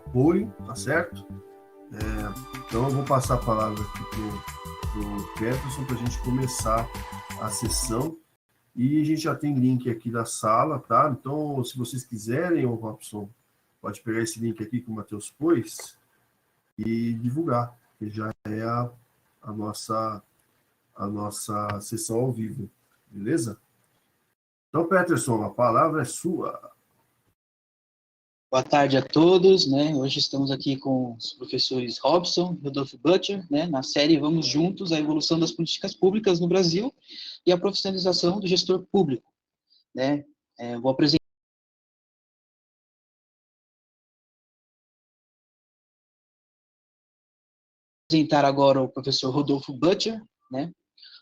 apoio, tá certo? Então eu vou passar a palavra aqui para o Peterson para a gente começar a sessão. E a gente já tem link aqui da sala, tá? Então, se vocês quiserem, o Robson, pode pegar esse link aqui que o Matheus pôs e divulgar, que já é a nossa sessão ao vivo, beleza? Então, Peterson, a palavra é sua. Boa tarde a todos, né? Hoje estamos aqui com os professores Robson e Rodolfo Butcher, né? Na série Vamos Juntos, a evolução das políticas públicas no Brasil e a profissionalização do gestor público, né? Vou apresentar agora o professor Rodolfo Butcher, né?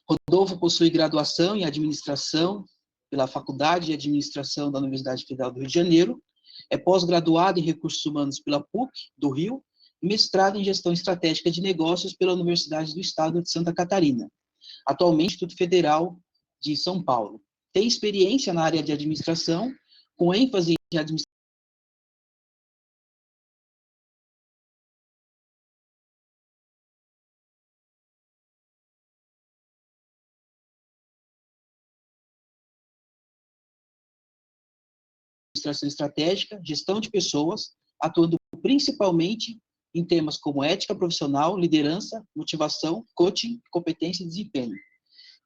Rodolfo possui graduação em administração pela Faculdade de Administração da Universidade Federal do Rio de Janeiro, é pós-graduado em recursos humanos pela PUC do Rio, e mestrado em gestão estratégica de negócios pela Universidade do Estado de Santa Catarina, atualmente Instituto Federal de São Paulo. Tem experiência na área de administração, com ênfase em administração estratégica, gestão de pessoas, atuando principalmente em temas como ética profissional, liderança, motivação, coaching, competência e desempenho.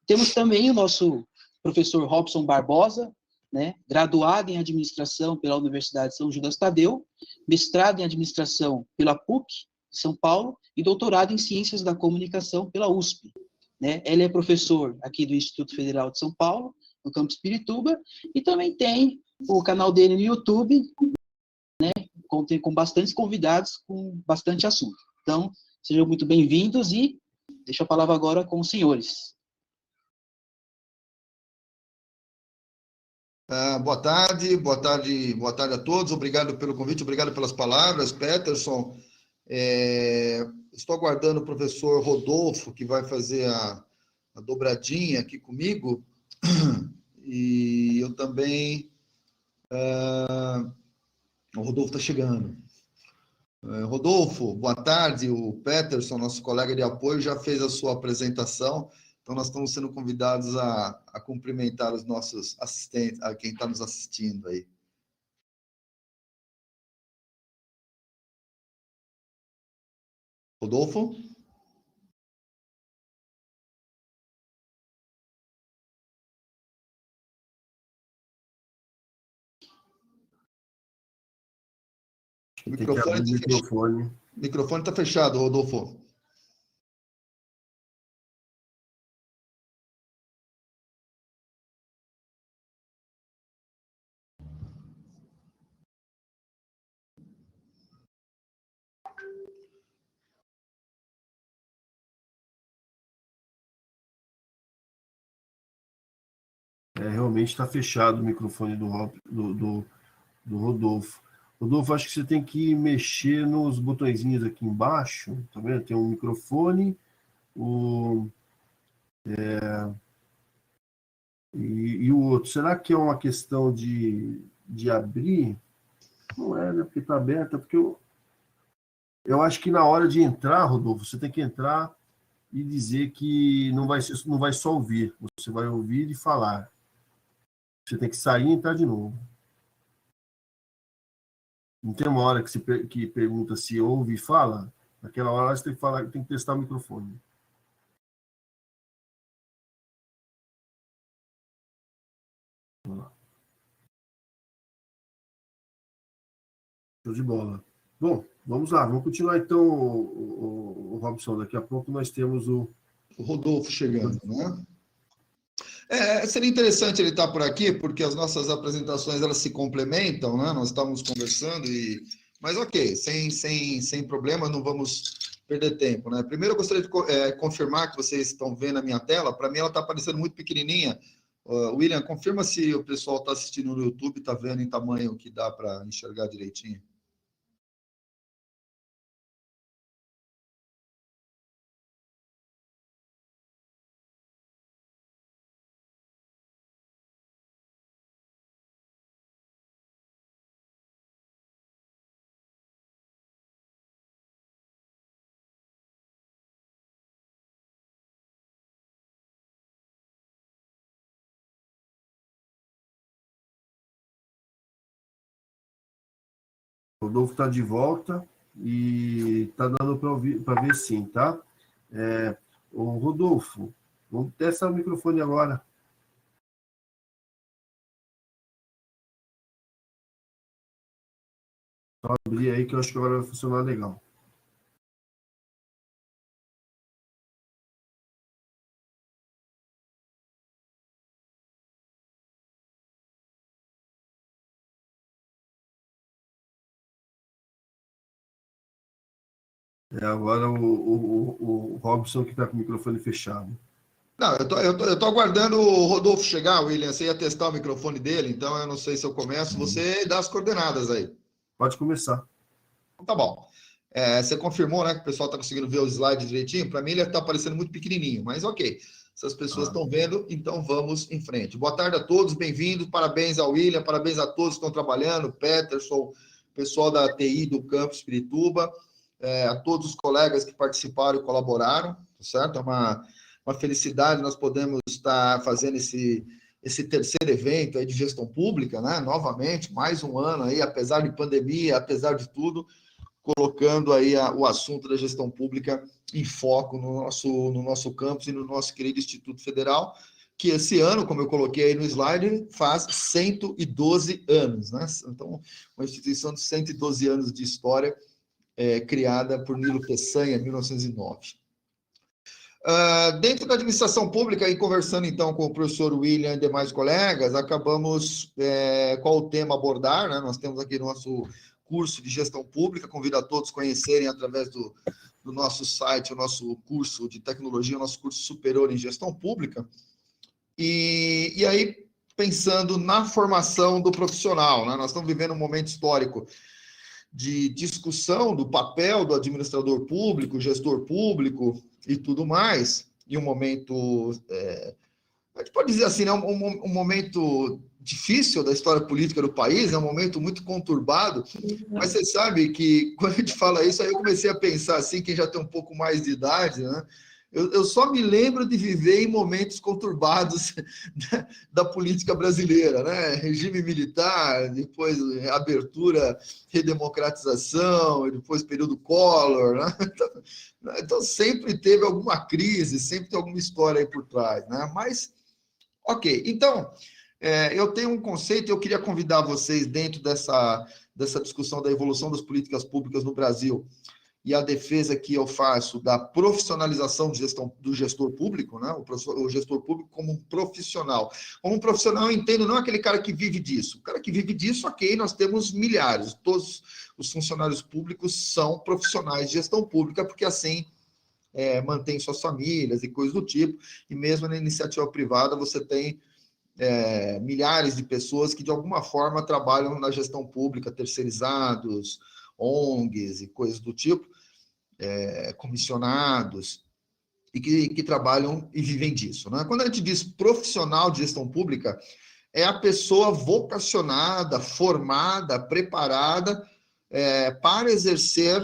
Temos também o nosso professor Robson Barbosa, né, graduado em administração pela Universidade de São Judas Tadeu, mestrado em administração pela PUC de São Paulo e doutorado em ciências da comunicação pela USP. Né? Ele é professor aqui do Instituto Federal de São Paulo, no campus Pirituba, e também tem o canal dele no YouTube, com bastantes convidados, com bastante assunto. Então, sejam muito bem-vindos e deixo a palavra agora com os senhores. Boa tarde, boa tarde, boa tarde a todos. Obrigado pelo convite, obrigado pelas palavras, Peterson. Estou aguardando o professor Rodolfo, que vai fazer a dobradinha aqui comigo, e eu também. O Rodolfo está chegando. Rodolfo, boa tarde. O Peterson, nosso colega de apoio, já fez a sua apresentação. Então, nós estamos sendo convidados a cumprimentar os nossos assistentes, a quem está nos assistindo aí. Rodolfo? O microfone está fechado, Rodolfo. Realmente está fechado o microfone do Rodolfo. Rodolfo, acho que você tem que mexer nos botõezinhos aqui embaixo, tá vendo? Tem um microfone, e o outro. Será que é uma questão de abrir? Não é, né? Porque está aberta, porque eu acho que na hora de entrar, Rodolfo, você tem que entrar e dizer que não vai só ouvir, você vai ouvir e falar. Você tem que sair e entrar de novo. Não tem uma hora que pergunta se ouve e fala? Naquela hora você tem que falar, tem que testar o microfone. Show de bola. Bom, vamos lá, vamos continuar então, o Robson. Daqui a pouco nós temos o Rodolfo chegando, né? Seria interessante ele estar por aqui, porque as nossas apresentações elas se complementam, né? Nós estávamos conversando, mas ok, sem problema, não vamos perder tempo, né? Primeiro eu gostaria de confirmar que vocês estão vendo a minha tela. Para mim ela está aparecendo muito pequenininha. William, confirma se o pessoal está assistindo no YouTube, está vendo em tamanho que dá para enxergar direitinho. O Rodolfo está de volta e está dando para ver sim, tá? O Rodolfo, vamos testar o microfone agora. Só abrir aí que eu acho que agora vai funcionar legal. Agora o Robson que está com o microfone fechado. Não, eu tô aguardando o Rodolfo chegar, William. Você ia testar o microfone dele, então eu não sei se eu começo. Você dá as coordenadas aí. Pode começar. Tá bom. Você confirmou, né, que o pessoal está conseguindo ver os slides direitinho? Para mim ele está aparecendo muito pequenininho, mas ok. Se as pessoas estão vendo, então vamos em frente. Boa tarde a todos, bem-vindos. Parabéns ao William, parabéns a todos que estão trabalhando, Peterson, pessoal da TI do Campus Pirituba, a todos os colegas que participaram e colaboraram, tá certo? É uma felicidade nós podemos estar fazendo esse terceiro evento aí de gestão pública, né? Novamente, mais um ano aí, apesar de pandemia, apesar de tudo, colocando aí o assunto da gestão pública em foco no nosso campus e no nosso querido Instituto Federal, que esse ano, como eu coloquei aí no slide, faz 112 anos, né? Então, uma instituição de 112 anos de história, criada por Nilo Peçanha, em 1909. Dentro da administração pública, e conversando então com o professor William e demais colegas, acabamos qual o tema abordar, né? Nós temos aqui nosso curso de gestão pública, convido a todos a conhecerem através do nosso site, o nosso curso de tecnologia, o nosso curso superior em gestão pública, e aí pensando na formação do profissional, né? Nós estamos vivendo um momento histórico de discussão do papel do administrador público, gestor público e tudo mais, e um momento, a gente pode dizer assim, né, um momento difícil da história política do país, é um momento muito conturbado, mas você sabe que quando a gente fala isso, aí eu comecei a pensar assim, quem já tem um pouco mais de idade, né? Eu só me lembro de viver em momentos conturbados da política brasileira, né? Regime militar, depois abertura, redemocratização, e depois período Collor, né? Então sempre teve alguma crise, sempre tem alguma história aí por trás, né? Mas, ok, então, eu tenho um conceito e eu queria convidar vocês dentro dessa discussão da evolução das políticas públicas no Brasil, e a defesa que eu faço da profissionalização do gestor público, né? O gestor público como um profissional. Como um profissional, eu entendo não aquele cara que vive disso. O cara que vive disso, ok, nós temos milhares. Todos os funcionários públicos são profissionais de gestão pública, porque assim mantém suas famílias e coisas do tipo. E mesmo na iniciativa privada, você tem milhares de pessoas que, de alguma forma, trabalham na gestão pública, terceirizados, ONGs e coisas do tipo, comissionados, e que trabalham e vivem disso, né? Quando a gente diz profissional de gestão pública, é a pessoa vocacionada, formada, preparada para exercer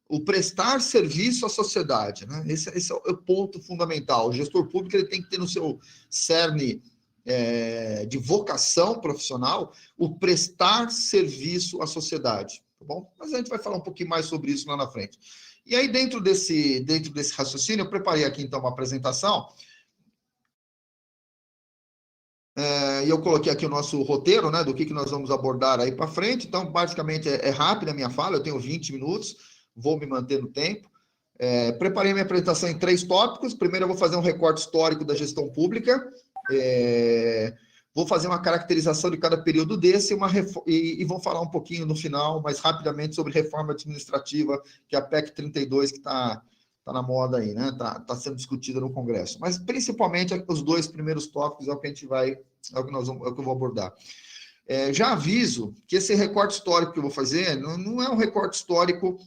o prestar serviço à sociedade, né? Esse é o ponto fundamental. O gestor público ele tem que ter no seu cerne de vocação profissional o prestar serviço à sociedade. Tá bom? Mas a gente vai falar um pouquinho mais sobre isso lá na frente. E aí, dentro desse raciocínio, eu preparei aqui, então, uma apresentação. E eu coloquei aqui o nosso roteiro, né, do que nós vamos abordar aí para frente. Então, basicamente, é rápida a minha fala, eu tenho 20 minutos, vou me manter no tempo. Preparei minha apresentação em 3 tópicos. Primeiro, eu vou fazer um recorte histórico da gestão pública. Vou fazer uma caracterização de cada período desse e vou falar um pouquinho no final, mais rapidamente, sobre reforma administrativa, que é a PEC 32, que está na moda aí, né? Tá sendo discutida no Congresso. Mas, principalmente, os 2 primeiros tópicos é o que a gente vai, é o que eu vou abordar. Já aviso que esse recorte histórico que eu vou fazer não é um recorte histórico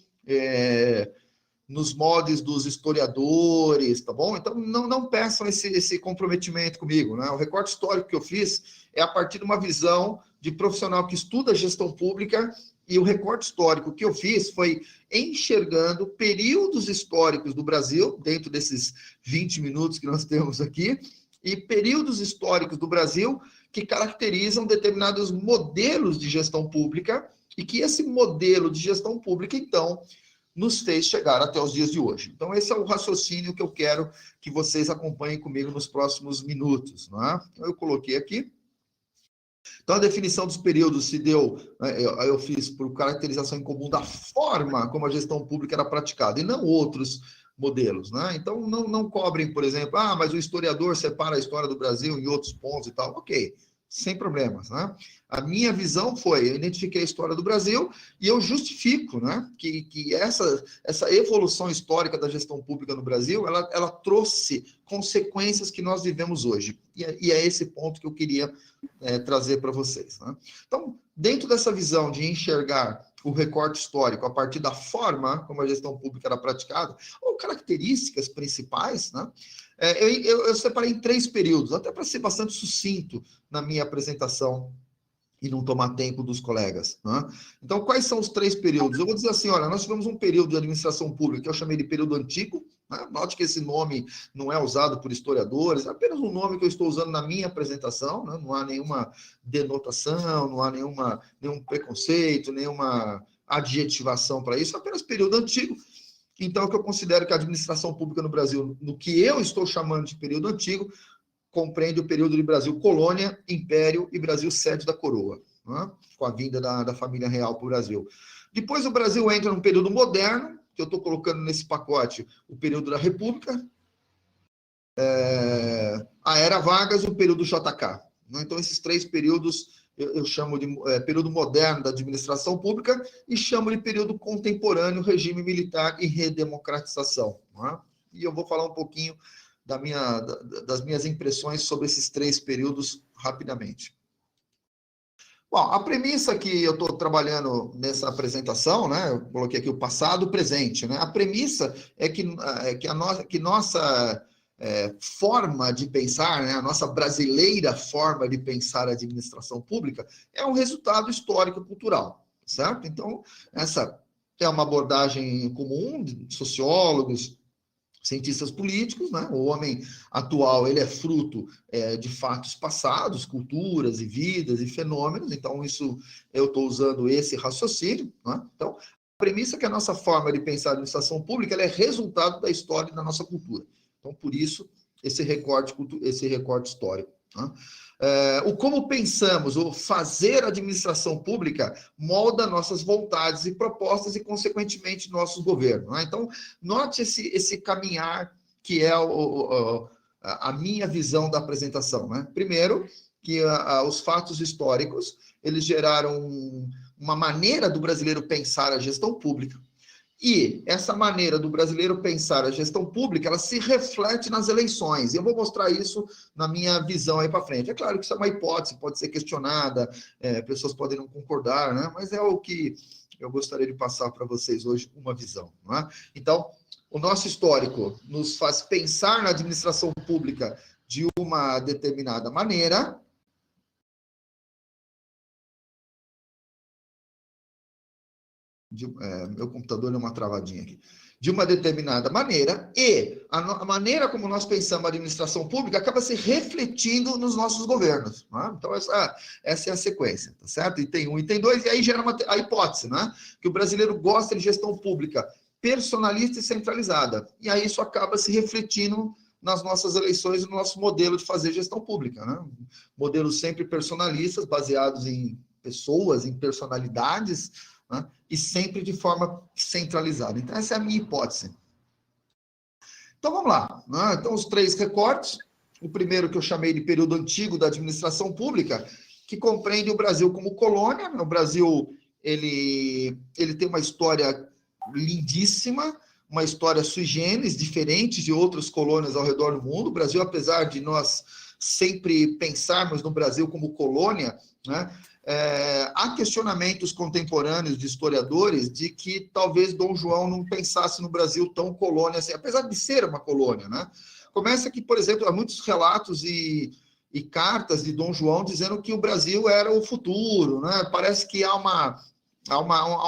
nos moldes dos historiadores, tá bom? Então, não peçam esse comprometimento comigo, né? O recorte histórico que eu fiz é a partir de uma visão de profissional que estuda gestão pública, e o recorte histórico que eu fiz foi enxergando períodos históricos do Brasil, dentro desses 20 minutos que nós temos aqui, e períodos históricos do Brasil que caracterizam determinados modelos de gestão pública e que esse modelo de gestão pública, então, nos fez chegar até os dias de hoje. Então, esse é o raciocínio que eu quero que vocês acompanhem comigo nos próximos minutos. Não é? Então, eu coloquei aqui. Então, a definição dos períodos se deu, eu fiz por caracterização em comum da forma como a gestão pública era praticada, e não outros modelos. Né? Então, não cobrem, por exemplo, mas o historiador separa a história do Brasil em outros pontos e tal. Ok, sem problemas. Né? A minha visão foi, eu identifiquei a história do Brasil e eu justifico, né, que essa evolução histórica da gestão pública no Brasil, ela trouxe consequências que nós vivemos hoje. E é esse ponto que eu queria trazer para vocês. Né? Então, dentro dessa visão de enxergar o recorte histórico a partir da forma como a gestão pública era praticada, ou características principais, né? Eu separei em 3 períodos, até para ser bastante sucinto na minha apresentação e não tomar tempo dos colegas. Né? Então, quais são os 3 períodos? Eu vou dizer assim, olha, nós tivemos um período de administração pública que eu chamei de período antigo. Né? Note que esse nome não é usado por historiadores, é apenas um nome que eu estou usando na minha apresentação, né? Não há nenhuma denotação, não há nenhum preconceito, nenhuma adjetivação para isso, é apenas período antigo. Então, que eu considero que a administração pública no Brasil, no que eu estou chamando de período antigo, compreende o período de Brasil colônia, império e Brasil sede da coroa, né? Com a vinda da família real para o Brasil. Depois o Brasil entra num período moderno, que eu estou colocando nesse pacote o período da República, a Era Vargas e o período JK. Né? Então, esses 3 períodos eu chamo de período moderno da administração pública e chamo de período contemporâneo, regime militar e redemocratização. Né? E eu vou falar um pouquinho das minhas impressões sobre esses 3 períodos rapidamente. Bom, a premissa que eu estou trabalhando nessa apresentação, né, eu coloquei aqui o passado, o presente, né, a premissa é que nossa forma de pensar, né, a nossa brasileira forma de pensar a administração pública é um resultado histórico e cultural, certo? Então, essa é uma abordagem comum de sociólogos, cientistas políticos, né? O homem atual, ele é fruto de fatos passados, culturas e vidas e fenômenos, então eu estou usando esse raciocínio, né? Então, a premissa é que a nossa forma de pensar a administração pública ela é resultado da história e da nossa cultura. Então, por isso, esse recorte histórico. Né? O como pensamos, o fazer administração pública molda nossas vontades e propostas e, consequentemente, nossos governos. Né? Então, note esse caminhar que é a minha visão da apresentação. Né? Primeiro, que os fatos históricos, eles geraram uma maneira do brasileiro pensar a gestão pública. E essa maneira do brasileiro pensar a gestão pública, ela se reflete nas eleições. E eu vou mostrar isso na minha visão aí para frente. É claro que isso é uma hipótese, pode ser questionada, pessoas podem não concordar, né? Mas é o que eu gostaria de passar para vocês hoje, uma visão. Não é? Então, o nosso histórico nos faz pensar na administração pública de uma determinada maneira. Meu computador deu uma travadinha aqui. De uma determinada maneira, e a maneira como nós pensamos a administração pública acaba se refletindo nos nossos governos. Né? Então, essa é a sequência, tá certo? E tem 1 e tem 2, e aí gera a hipótese, né? Que o brasileiro gosta de gestão pública personalista e centralizada. E aí isso acaba se refletindo nas nossas eleições e no nosso modelo de fazer gestão pública. Né? Modelos sempre personalistas, baseados em pessoas, em personalidades, né? E sempre de forma centralizada. Então, essa é a minha hipótese. Então, vamos lá. Né? Então, os 3 recortes. O primeiro que eu chamei de período antigo da administração pública, que compreende o Brasil como colônia. O Brasil, ele tem uma história lindíssima, uma história sui generis, diferente de outras colônias ao redor do mundo. O Brasil, apesar de nós sempre pensarmos no Brasil como colônia, né? Há questionamentos contemporâneos de historiadores de que talvez Dom João não pensasse no Brasil tão colônia assim, apesar de ser uma colônia, né? Começa que, por exemplo, há muitos relatos e cartas de Dom João dizendo que o Brasil era o futuro, né? Parece que há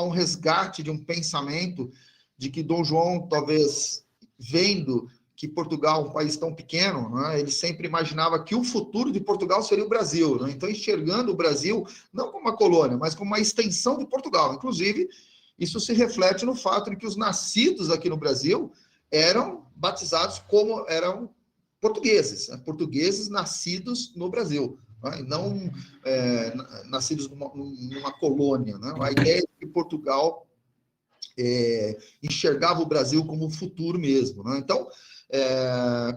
um resgate de um pensamento de que Dom João, talvez vendo que Portugal, um país tão pequeno, né, ele sempre imaginava que o futuro de Portugal seria o Brasil, né? Então, enxergando o Brasil não como uma colônia, mas como uma extensão de Portugal. Inclusive, isso se reflete no fato de que os nascidos aqui no Brasil eram batizados como eram portugueses, né? Portugueses nascidos no Brasil, né? E não nascidos numa colônia, né? A ideia é que Portugal enxergava o Brasil como o futuro mesmo, né? Então,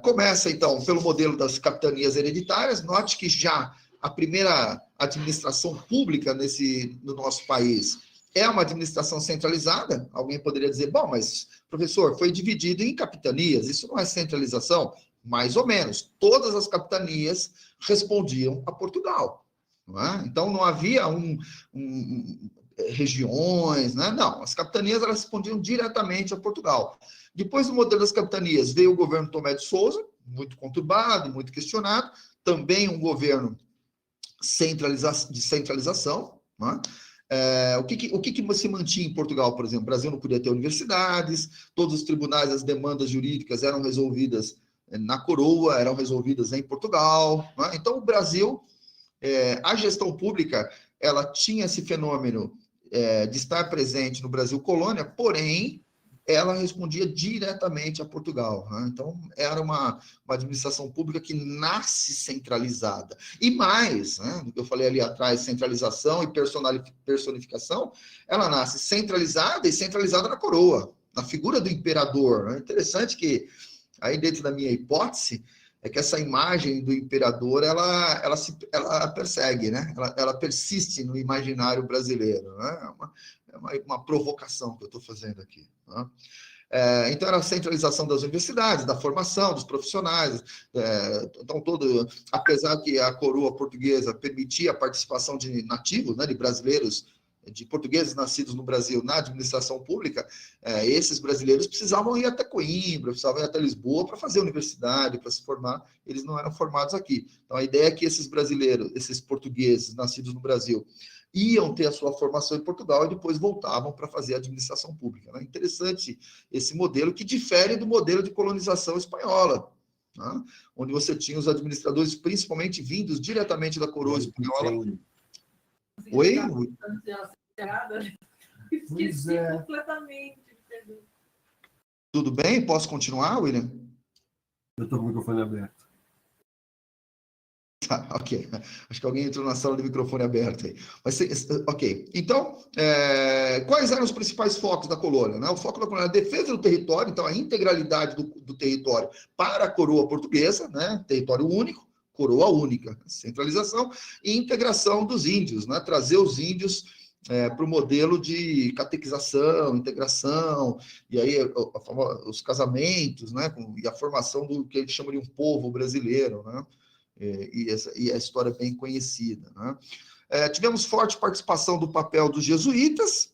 começa, então, pelo modelo das capitanias hereditárias. Note que já a primeira administração pública no nosso país é uma administração centralizada. Alguém poderia dizer, bom, mas, professor, foi dividido em capitanias, isso não é centralização? Mais ou menos. Todas as capitanias respondiam a Portugal. Não é? Então, não havia regiões, né? Não, as capitanias elas respondiam diretamente a Portugal. Depois do modelo das capitanias, veio o governo Tomé de Sousa, muito conturbado, muito questionado, também um governo de centralização, né? O que se mantinha em Portugal, por exemplo? O Brasil não podia ter universidades, todos os tribunais, as demandas jurídicas eram resolvidas na coroa, eram resolvidas em Portugal, né? Então, o Brasil, a gestão pública, ela tinha esse fenômeno de estar presente no Brasil colônia, porém, ela respondia diretamente a Portugal, né? Então, era uma administração pública que nasce centralizada. E mais, né, do que eu falei ali atrás, centralização e personificação, ela nasce centralizada e centralizada na coroa, na figura do imperador. É interessante que, aí dentro da minha hipótese, é que essa imagem do imperador, ela persegue, né? Ela persiste no imaginário brasileiro, né? É uma provocação que eu estou fazendo aqui, né? Então, era a centralização das universidades, da formação dos profissionais. Então, apesar que a coroa portuguesa permitia a participação de nativos, né, de brasileiros, de portugueses nascidos no Brasil na administração pública, esses brasileiros precisavam ir até Coimbra, precisavam ir até Lisboa para fazer universidade, para se formar. Eles não eram formados aqui. Então, a ideia é que esses brasileiros, esses portugueses nascidos no Brasil, iam ter a sua formação em Portugal e depois voltavam para fazer a administração pública, né? Interessante esse modelo, que difere do modelo de colonização espanhola, né? Onde você tinha os administradores principalmente vindos diretamente da coroa espanhola. Oi? Esqueci completamente. Tudo bem? Posso continuar, William? Eu estou com o microfone aberto. Tá, ok. Acho que alguém entrou na sala de microfone aberto aí. Ok. Então, quais eram os principais focos da colônia, né? O foco da colônia é a defesa do território, então a integralidade do território para a coroa portuguesa, né? Território único, coroa única, centralização e integração dos índios, né? Trazer os índios para o modelo de catequização, integração, e aí os casamentos, né? E a formação do que eles chamam de um povo brasileiro, né? E a história é bem conhecida, né? Tivemos forte participação do papel dos jesuítas,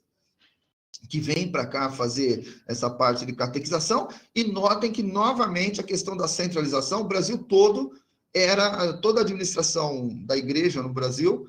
que vêm para cá fazer essa parte de catequização, e notem que, novamente, a questão da centralização, o Brasil todo, toda a administração da igreja no Brasil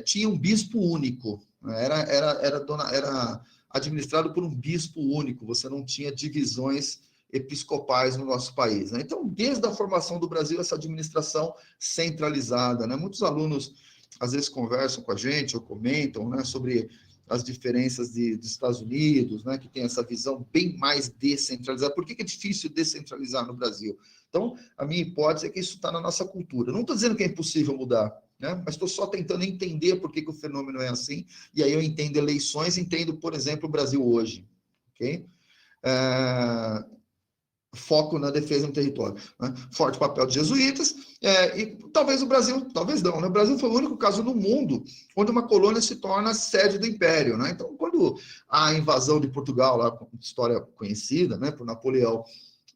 tinha um bispo único, era administrado por um bispo único, você não tinha divisões episcopais no nosso país, né? Então, desde a formação do Brasil, essa administração centralizada, né? Muitos alunos, às vezes, conversam com a gente ou comentam, né, sobre as diferenças dos Estados Unidos, né, que tem essa visão bem mais descentralizada. Por que é difícil descentralizar no Brasil? Então, a minha hipótese é que isso está na nossa cultura. Não estou dizendo que é impossível mudar, né? Mas estou só tentando entender por que o fenômeno é assim, e aí eu entendo eleições, entendo, por exemplo, o Brasil hoje, ok? Foco na defesa do território, né? Forte papel de jesuítas, e talvez o Brasil, talvez não, né? O Brasil foi o único caso no mundo onde uma colônia se torna sede do império, né? Então, quando a invasão de Portugal, lá, história conhecida, né, por Napoleão,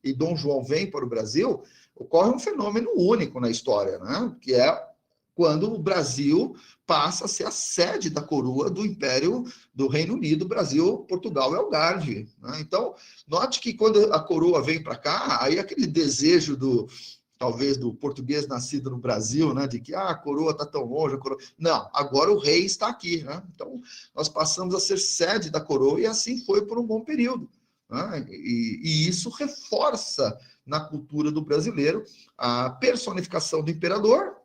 e Dom João vem para o Brasil, ocorre um fenômeno único na história, né? Que é quando o Brasil passa a ser a sede da coroa do Império do Reino Unido, Brasil, Portugal e Algarve, né? Então, note que quando a coroa vem para cá, aí aquele desejo talvez do português nascido no Brasil, né, de que a coroa está tão longe, a coroa... Não, agora o rei está aqui, né? Então, nós passamos a ser sede da coroa e assim foi por um bom período, né? E isso reforça na cultura do brasileiro a personificação do imperador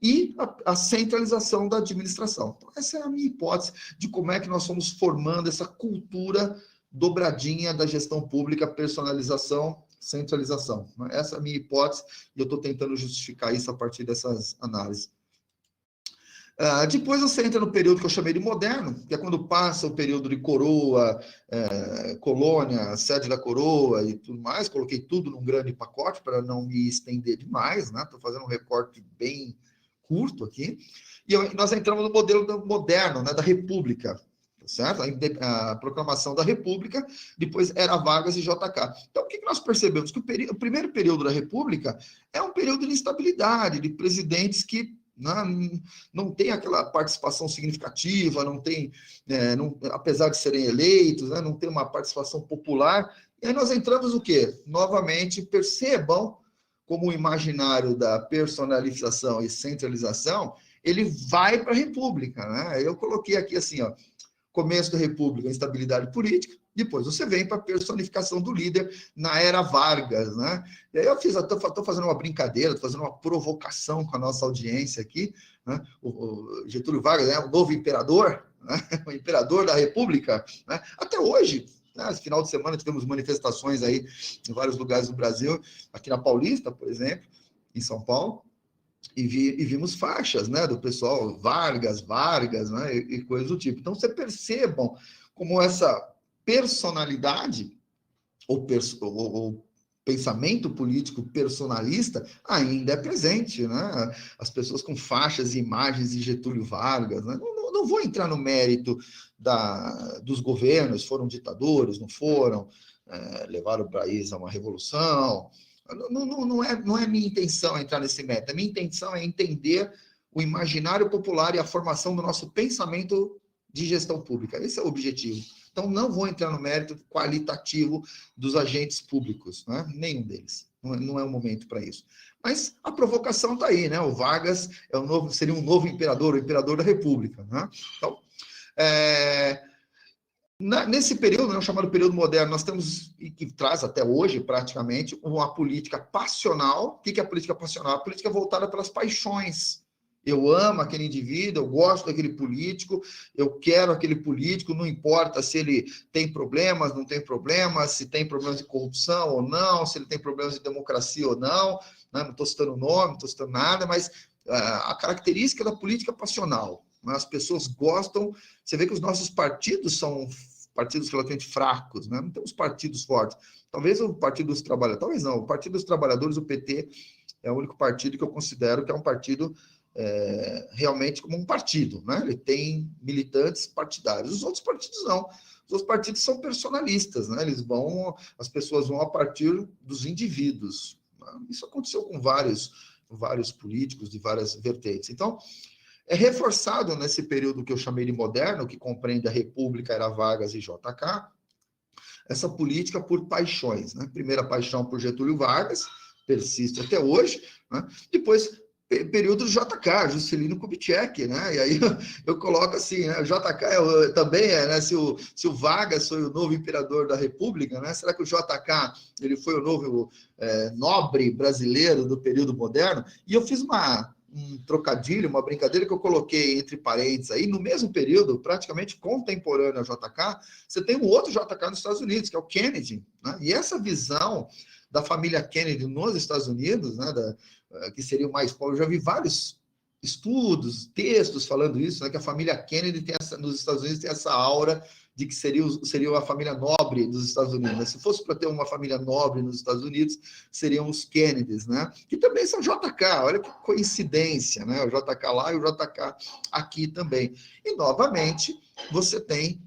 e a centralização da administração. Então, essa é a minha hipótese de como é que nós estamos formando essa cultura dobradinha da gestão pública, personalização, centralização. Essa é a minha hipótese e eu estou tentando justificar isso a partir dessas análises. Depois você entra no período que eu chamei de moderno, que é quando passa o período de coroa, colônia, sede da coroa e tudo mais. Coloquei tudo num grande pacote para não me estender demais, né? Estou fazendo um recorte bem curto aqui. E nós entramos no modelo moderno, né, da República, tá certo? A proclamação da República, depois era Vargas e JK. Então, o que nós percebemos? Que o primeiro período da República é um período de instabilidade, de presidentes que não tem aquela participação significativa, não tem, apesar de serem eleitos, né, não tem uma participação popular. E aí nós entramos o quê? Novamente, percebam como o imaginário da personalização e centralização, ele vai para a República, né? Eu coloquei aqui assim, ó, começo da República, instabilidade política, depois você vem para a personificação do líder na era Vargas, né? E aí eu estou fazendo uma brincadeira, estou fazendo uma provocação com a nossa audiência aqui, né? O Getúlio Vargas é o novo imperador, né? O imperador da República, né? Até hoje, né? Esse final de semana tivemos manifestações aí em vários lugares do Brasil, aqui na Paulista, por exemplo, em São Paulo, e vimos faixas, né, do pessoal Vargas, né, e coisas do tipo. Então, você percebam como essa personalidade ou pensamento político personalista ainda é presente, né? As pessoas com faixas e imagens de Getúlio Vargas, né? Não vou entrar no mérito dos governos, foram ditadores, não foram, levaram o país a uma revolução. Não é minha intenção entrar nesse mérito. A minha intenção é entender o imaginário popular e a formação do nosso pensamento de gestão pública. Esse é o objetivo. Então, não vou entrar no mérito qualitativo dos agentes públicos, né? Nenhum deles. Não é o momento para isso. Mas a provocação está aí, né? O Vargas seria um novo imperador, o imperador da República, né? Então, nesse período, né, chamado período moderno, nós temos, e que traz até hoje, praticamente, uma política passional. O que é a política passional? A política voltada pelas paixões. Eu amo aquele indivíduo, eu gosto daquele político, eu quero aquele político, não importa se ele tem problemas, não tem problemas, se tem problemas de corrupção ou não, se ele tem problemas de democracia ou não, né? Não estou citando nome, não estou citando nada, mas a característica da política passional. As pessoas gostam, você vê que os nossos partidos são partidos relativamente fracos, né? Não temos partidos fortes. Talvez o Partido dos Trabalhadores, talvez não, o Partido dos Trabalhadores, o PT, é o único partido que eu considero que é um partido realmente como um partido, né? Ele tem militantes partidários. Os outros partidos não. Os outros partidos são personalistas, né? As pessoas vão a partir dos indivíduos. Isso aconteceu com vários políticos de várias vertentes. Então, é reforçado nesse período que eu chamei de moderno, que compreende a República, era Vargas e JK, essa política por paixões, né? Primeira paixão por Getúlio Vargas, persiste até hoje, né? Depois, período JK, Juscelino Kubitschek, né? E aí eu coloco assim, né? O JK também né? Se o Vargas foi o novo imperador da República, né? Será que o JK ele foi o novo nobre brasileiro do período moderno? E eu fiz um trocadilho, uma brincadeira que eu coloquei entre parênteses aí, no mesmo período, praticamente contemporâneo ao JK, você tem um outro JK nos Estados Unidos, que é o Kennedy, né? E essa visão da família Kennedy nos Estados Unidos, né, que seria o mais pobre, eu já vi vários estudos, textos falando isso, né, que a família Kennedy nos Estados Unidos tem essa aura de que seria a família nobre dos Estados Unidos. Né? Se fosse para ter uma família nobre nos Estados Unidos, seriam os Kennedys, né? Que também são JK, olha que coincidência, né? O JK lá e o JK aqui também. E, novamente, você tem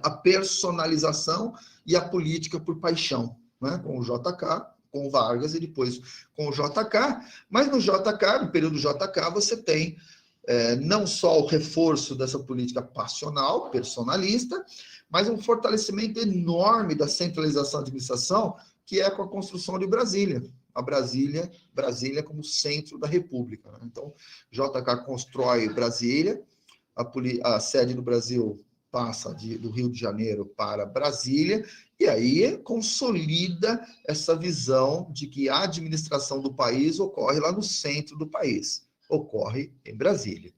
a personalização e a política por paixão, né? Com o JK, com o Vargas e depois com o JK. Mas no JK, no período JK, você tem não só o reforço dessa política passional, personalista, mas um fortalecimento enorme da centralização da administração, que é com a construção de Brasília. A Brasília como centro da República. Né? Então, JK constrói Brasília, a sede do Brasil passa do Rio de Janeiro para Brasília, e aí consolida essa visão de que a administração do país ocorre lá no centro do país, ocorre em Brasília,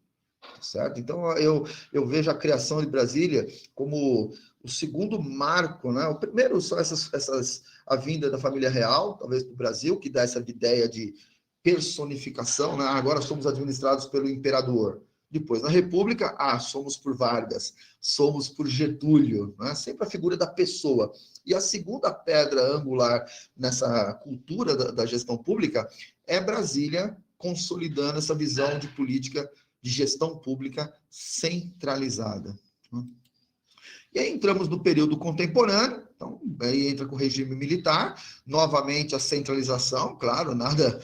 certo? Então, eu vejo a criação de Brasília como o segundo marco, né? O primeiro são a vinda da família real, talvez para o Brasil, que dá essa ideia de personificação, né? Agora somos administrados pelo imperador. Depois, na República, somos por Vargas, somos por Getúlio, né? Sempre a figura da pessoa. E a segunda pedra angular nessa cultura da gestão pública é Brasília consolidando essa visão de política de gestão pública centralizada. E aí entramos no período contemporâneo, então aí entra com o regime militar, novamente a centralização, claro, nada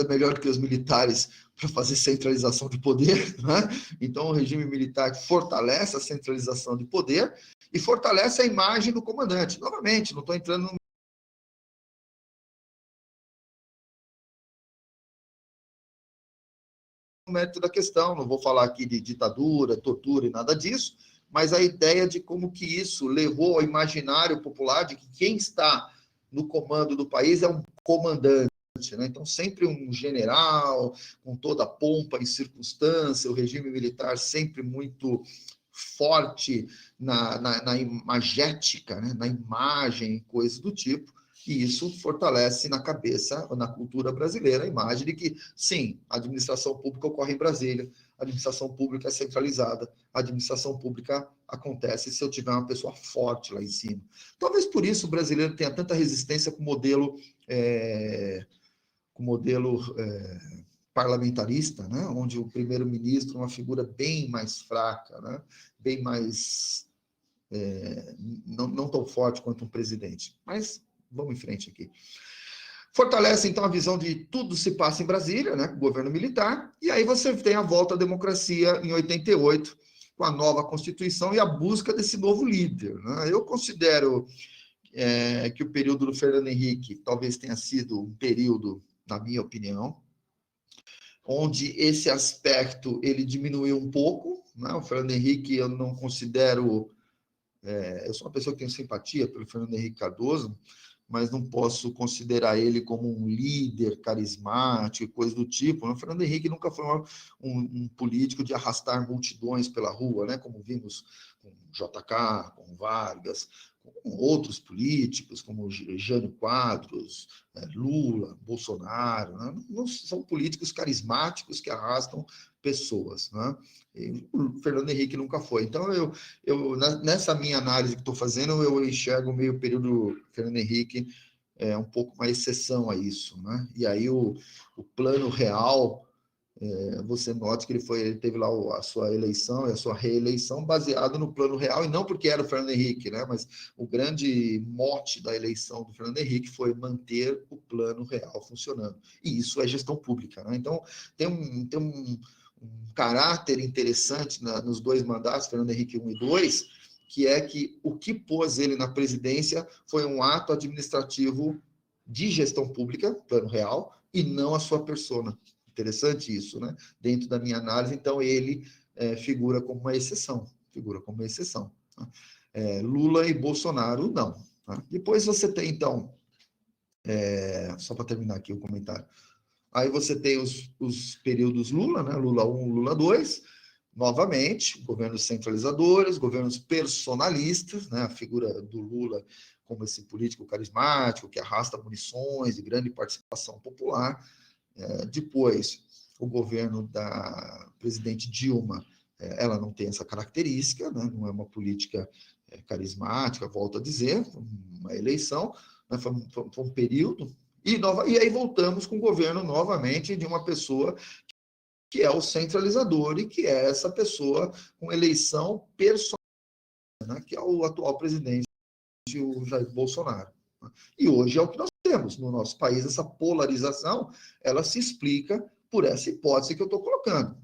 melhor do que os militares para fazer centralização de poder, né? Então o regime militar fortalece a centralização de poder e fortalece a imagem do comandante. Novamente, não estou entrando no mérito da questão, não vou falar aqui de ditadura, tortura e nada disso, mas a ideia de como que isso levou ao imaginário popular de que quem está no comando do país é um comandante, né? Então, sempre um general, com toda a pompa e circunstância, o regime militar sempre muito forte na imagética, né? Na imagem, coisas do tipo, e isso fortalece na cabeça, na cultura brasileira, a imagem de que, sim, a administração pública ocorre em Brasília, a administração pública é centralizada, a administração pública acontece se eu tiver uma pessoa forte lá em cima. Talvez por isso o brasileiro tenha tanta resistência com o modelo, parlamentarista, né? Onde o primeiro-ministro é uma figura bem mais fraca, né? Bem mais... não tão forte quanto um presidente. Mas vamos em frente aqui. Fortalece, então, a visão de tudo se passa em Brasília, né, com o governo militar, e aí você tem a volta à democracia em 88, com a nova Constituição e a busca desse novo líder, né? Eu considero que o período do Fernando Henrique talvez tenha sido um período, na minha opinião, onde esse aspecto ele diminuiu um pouco, né? O Fernando Henrique eu não considero... eu sou uma pessoa que tem simpatia pelo Fernando Henrique Cardoso, mas não posso considerar ele como um líder carismático e coisa do tipo. O Fernando Henrique nunca foi um político de arrastar multidões pela rua, né? Como vimos com JK, com Vargas, com outros políticos, como Jânio Quadros, Lula, Bolsonaro, né? Não são políticos carismáticos que arrastam pessoas, né? E o Fernando Henrique nunca foi. Então, nessa minha análise que estou fazendo, eu enxergo meio período Fernando Henrique um pouco uma exceção a isso, né? E aí o plano real, você note que ele teve lá a sua eleição e a sua reeleição baseado no plano real, e não porque era o Fernando Henrique, né? Mas o grande mote da eleição do Fernando Henrique foi manter o plano real funcionando. E isso é gestão pública, né? Então, tem um caráter interessante nos dois mandatos, Fernando Henrique 1 e 2, que é que o que pôs ele na presidência foi um ato administrativo de gestão pública, plano real, e não a sua persona. Interessante isso, né? Dentro da minha análise, então, ele figura como uma exceção. Lula e Bolsonaro, não. Tá? Depois você tem, então, só para terminar aqui o comentário, aí você tem os períodos Lula, né? Lula 1, Lula 2, novamente, governos centralizadores, governos personalistas, né? A figura do Lula como esse político carismático que arrasta munições e grande participação popular. Depois, o governo da presidente Dilma, ela não tem essa característica, né? Não é uma política carismática, volto a dizer, uma eleição, né? Foi um período. E aí voltamos com o governo novamente de uma pessoa que é o centralizador e que é essa pessoa com eleição personal, né, que é o atual presidente, o Jair Bolsonaro. E hoje é o que nós temos no nosso país, essa polarização, ela se explica por essa hipótese que eu estou colocando.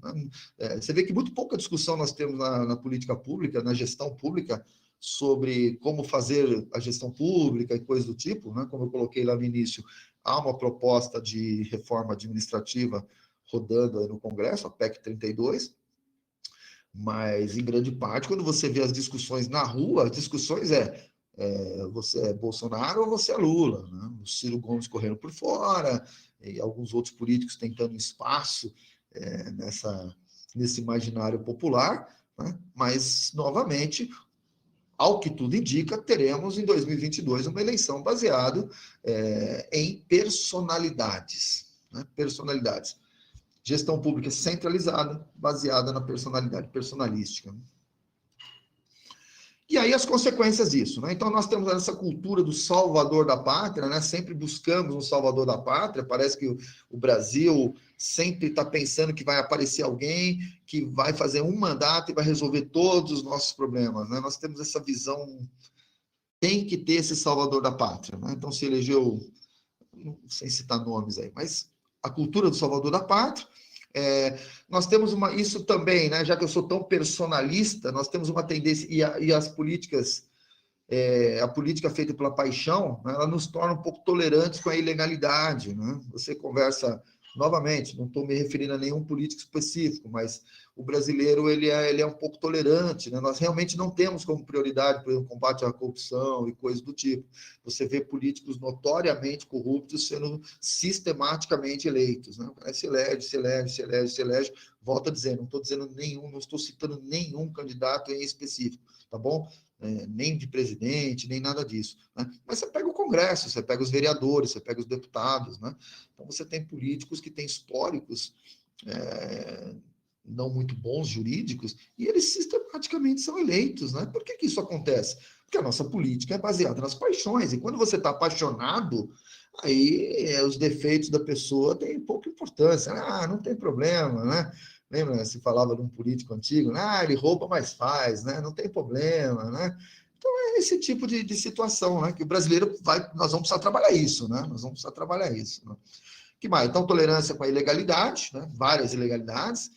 Você vê que muito pouca discussão nós temos na política pública, na gestão pública, sobre como fazer a gestão pública e coisas do tipo, né? Como eu coloquei lá no início, há uma proposta de reforma administrativa rodando aí no Congresso, a PEC 32, Mas, em grande parte, quando você vê as discussões na rua, as discussões você é Bolsonaro ou você é Lula, né? O Ciro Gomes correndo por fora, e alguns outros políticos tentando espaço nesse imaginário popular, né? Mas, novamente, ao que tudo indica, teremos em 2022 uma eleição baseada em personalidades, né? Personalidades. Gestão pública centralizada, baseada na personalidade, personalística. E aí as consequências disso, né? Então nós temos essa cultura do salvador da pátria, né? Sempre buscamos um salvador da pátria, parece que o Brasil sempre está pensando que vai aparecer alguém que vai fazer um mandato e vai resolver todos os nossos problemas, né? Nós temos essa visão, tem que ter esse salvador da pátria, né? Então se elegeu, não sei citar nomes aí, mas a cultura do salvador da pátria. Nós temos isso também, né? Já que eu sou tão personalista, nós temos uma tendência, e as políticas, a política feita pela paixão, né, ela nos torna um pouco tolerantes com a ilegalidade, né? Você conversa, novamente, não estou me referindo a nenhum político específico, mas o brasileiro ele é um pouco tolerante, né? Nós realmente não temos como prioridade, por exemplo, o combate à corrupção e coisas do tipo. Você vê políticos notoriamente corruptos sendo sistematicamente eleitos, né? Se elege, volta a dizer, não estou dizendo nenhum, não estou citando nenhum candidato em específico, tá bom? Nem de presidente, nem nada disso, né? Mas você pega o Congresso, você pega os vereadores, você pega os deputados, né? Então você tem políticos que têm históricos não muito bons jurídicos, e eles sistematicamente são eleitos, né? Por que isso acontece? Porque a nossa política é baseada nas paixões, e quando você está apaixonado, aí os defeitos da pessoa têm pouca importância. Não tem problema, né? Lembra, se falava de um político antigo, ele rouba, mas faz, né? Não tem problema, né? Então é esse tipo de situação, né? Que o brasileiro nós vamos precisar trabalhar isso, né? Nós vamos precisar trabalhar isso, né? Que mais? Então, tolerância com a ilegalidade, né? Várias ilegalidades.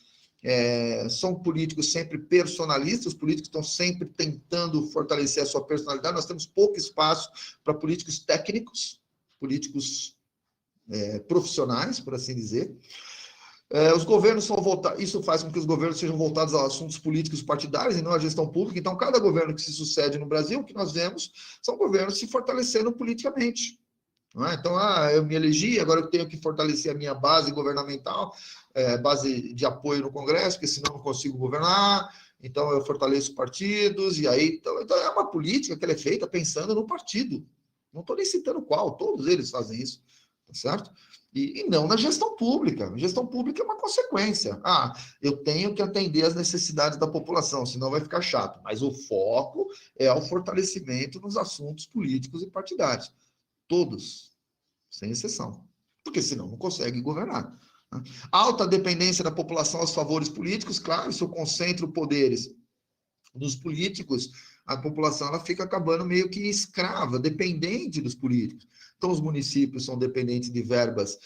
São políticos sempre personalistas, os políticos estão sempre tentando fortalecer a sua personalidade. Nós temos pouco espaço para políticos técnicos, políticos profissionais, por assim dizer. Os governos são voltados, isso faz com que os governos sejam voltados a assuntos políticos partidários e não à gestão pública. Então, cada governo que se sucede no Brasil, o que nós vemos são governos se fortalecendo politicamente. Não é? Então, eu me elegi, agora eu tenho que fortalecer a minha base governamental, base de apoio no Congresso, porque senão não consigo governar, então eu fortaleço partidos, e aí, então é uma política que ela é feita pensando no partido. Não estou nem citando qual, todos eles fazem isso, tá certo? E não na gestão pública. A gestão pública é uma consequência. Eu tenho que atender às necessidades da população, senão vai ficar chato. Mas o foco é o fortalecimento nos assuntos políticos e partidários. Todos, sem exceção. Porque senão não consegue governar. Né? Alta dependência da população aos favores políticos, claro, isso concentra poderes nos políticos, a população ela fica acabando meio que escrava, dependente dos políticos. Então, os municípios são dependentes de verbas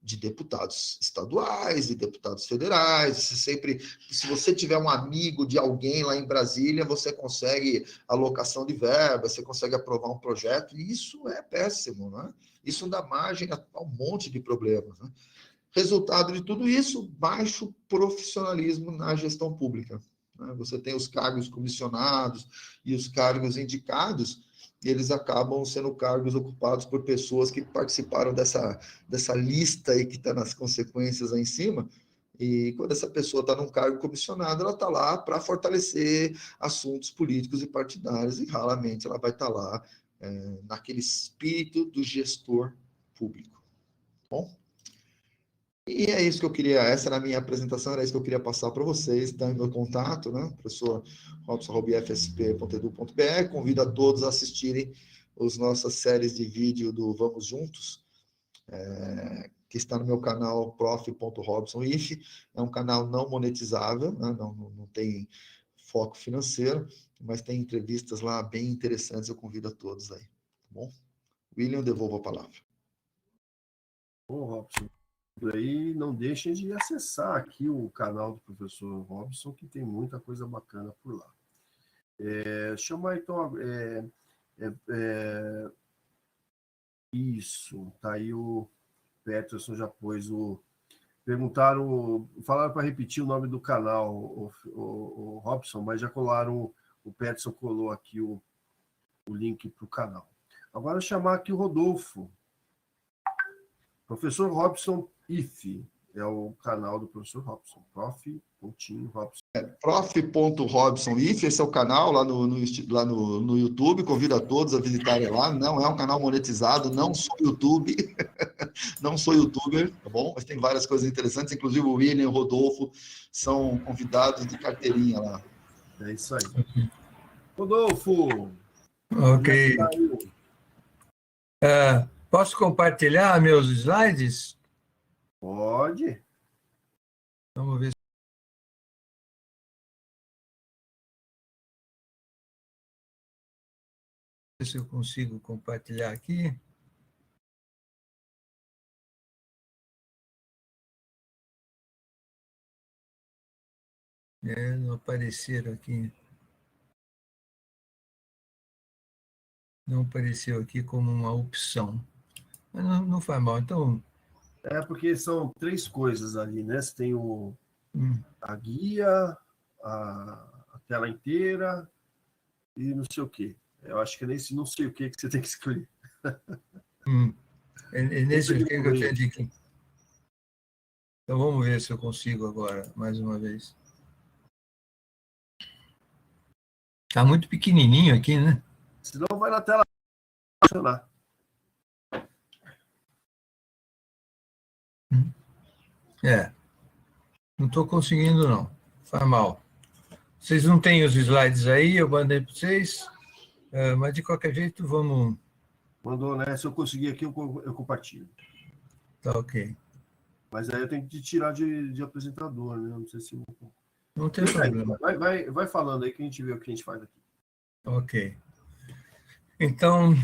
de deputados estaduais, de deputados federais. Se você tiver um amigo de alguém lá em Brasília, você consegue alocação de verbas, você consegue aprovar um projeto, e isso é péssimo, né? Isso dá margem a um monte de problemas, né? Resultado de tudo isso, baixo profissionalismo na gestão pública. Você tem os cargos comissionados e os cargos indicados, e eles acabam sendo cargos ocupados por pessoas que participaram dessa lista aí que está nas consequências aí em cima, e quando essa pessoa está num cargo comissionado, ela está lá para fortalecer assuntos políticos e partidários, e raramente ela vai estar lá naquele espírito do gestor público. Bom? E é isso que eu queria, essa era a minha apresentação, era isso que eu queria passar para vocês, tá? Meu contato, né? Professor robson@fsp.edu.br, convido a todos a assistirem as nossas séries de vídeo do Vamos Juntos, que está no meu canal prof.robsonif, é um canal não monetizável, né? Não tem foco financeiro, mas tem entrevistas lá bem interessantes, eu convido a todos aí, tá bom? William, devolvo a palavra. Bom, Robson, aí não deixem de acessar aqui o canal do professor Robson, que tem muita coisa bacana por lá. Chamar então isso, tá aí o Peterson já pôs o Perguntaram, falaram para repetir o nome do canal, o Robson, mas já colaram, o Peterson colou aqui o link para o canal. Agora, chamar aqui o Rodolfo. Professor Robson IF, é o canal do professor Robson, prof.robson. Prof.robsonif, esse é o canal lá no YouTube, convido a todos a visitarem lá, não é um canal monetizado, não sou YouTube, não sou youtuber, tá bom? Mas tem várias coisas interessantes, inclusive o William e o Rodolfo são convidados de carteirinha lá. É isso aí. Rodolfo! Ok. Posso compartilhar meus slides? Pode. Vamos ver se eu consigo compartilhar aqui. Não apareceram aqui. Não apareceu aqui como uma opção. Mas não faz mal. Então, É porque são 3 coisas ali, né? Você tem a guia, a tela inteira e não sei o quê. Eu acho que é nesse não sei o que você tem que escolher. É nesse que eu tenho de aqui. Então, vamos ver se eu consigo agora, mais uma vez. Está muito pequenininho aqui, né? Senão vai na tela funcionar. Não estou conseguindo, não. Faz mal. Vocês não têm os slides aí, eu mandei para vocês, mas de qualquer jeito, vamos... Mandou, né? Se eu conseguir aqui, eu compartilho. Tá ok. Mas aí eu tenho que te tirar de apresentador, né? Não sei se... Não tem problema. Vai falando aí que a gente vê o que a gente faz aqui. Ok. Então,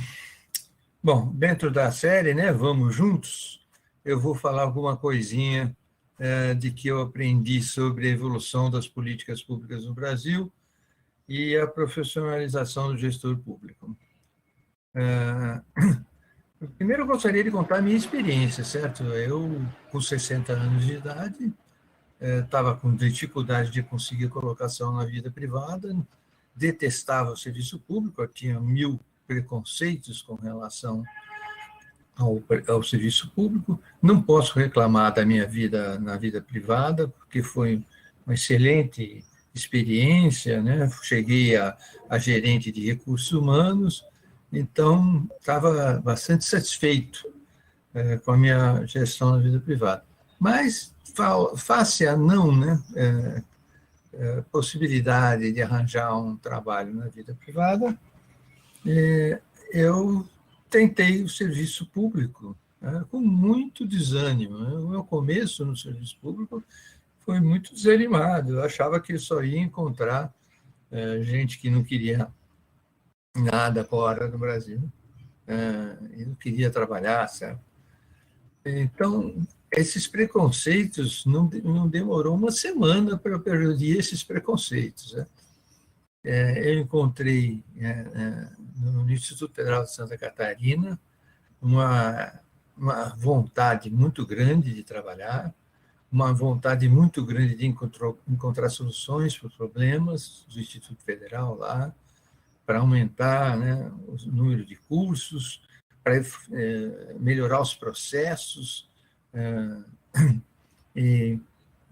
bom, dentro da série, né, Vamos Juntos, eu vou falar alguma coisinha de que eu aprendi sobre a evolução das políticas públicas no Brasil e a profissionalização do gestor público. Primeiro, eu gostaria de contar a minha experiência, certo? Eu, com 60 anos de idade, estava com dificuldade de conseguir colocação na vida privada, detestava o serviço público, eu tinha 1000 preconceitos com relação ao serviço público. Não posso reclamar da minha vida na vida privada, porque foi uma excelente experiência, né? Cheguei a gerente de recursos humanos, então estava bastante satisfeito com a minha gestão na vida privada. Mas, face a não, né, possibilidade de arranjar um trabalho na vida privada, eu tentei o serviço público, né, com muito desânimo. O meu começo no serviço público foi muito desanimado. Eu achava que só ia encontrar gente que não queria nada fora do Brasil e não queria trabalhar, certo? Então, esses preconceitos, não demorou uma semana para eu perder esses preconceitos, né? Eu encontrei no Instituto Federal de Santa Catarina uma vontade muito grande de trabalhar, uma vontade muito grande de encontrar soluções para os problemas do Instituto Federal lá, para aumentar, né, o número de cursos, para melhorar os processos, e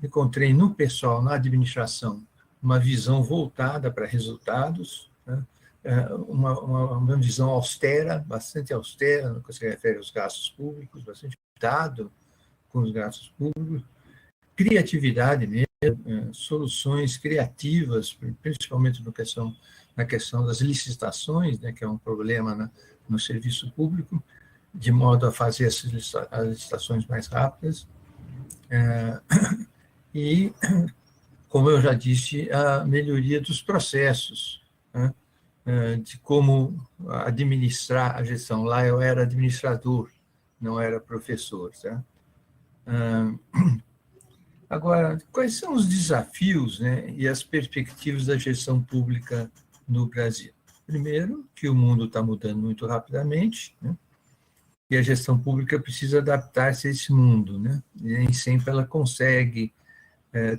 encontrei no pessoal, na administração, uma visão voltada para resultados, né? Uma visão austera, bastante austera, no que se refere aos gastos públicos, bastante cuidado com os gastos públicos, criatividade mesmo, soluções criativas, principalmente na questão das licitações, né, que é um problema no serviço público, de modo a fazer as licitações mais rápidas. E, como eu já disse, a melhoria dos processos, né, de como administrar a gestão. Lá eu era administrador, não era professor. Tá? Agora, quais são os desafios, né, e as perspectivas da gestão pública no Brasil? Primeiro, que o mundo está mudando muito rapidamente, né? e a gestão pública precisa adaptar-se a esse mundo, né? E nem sempre ela consegue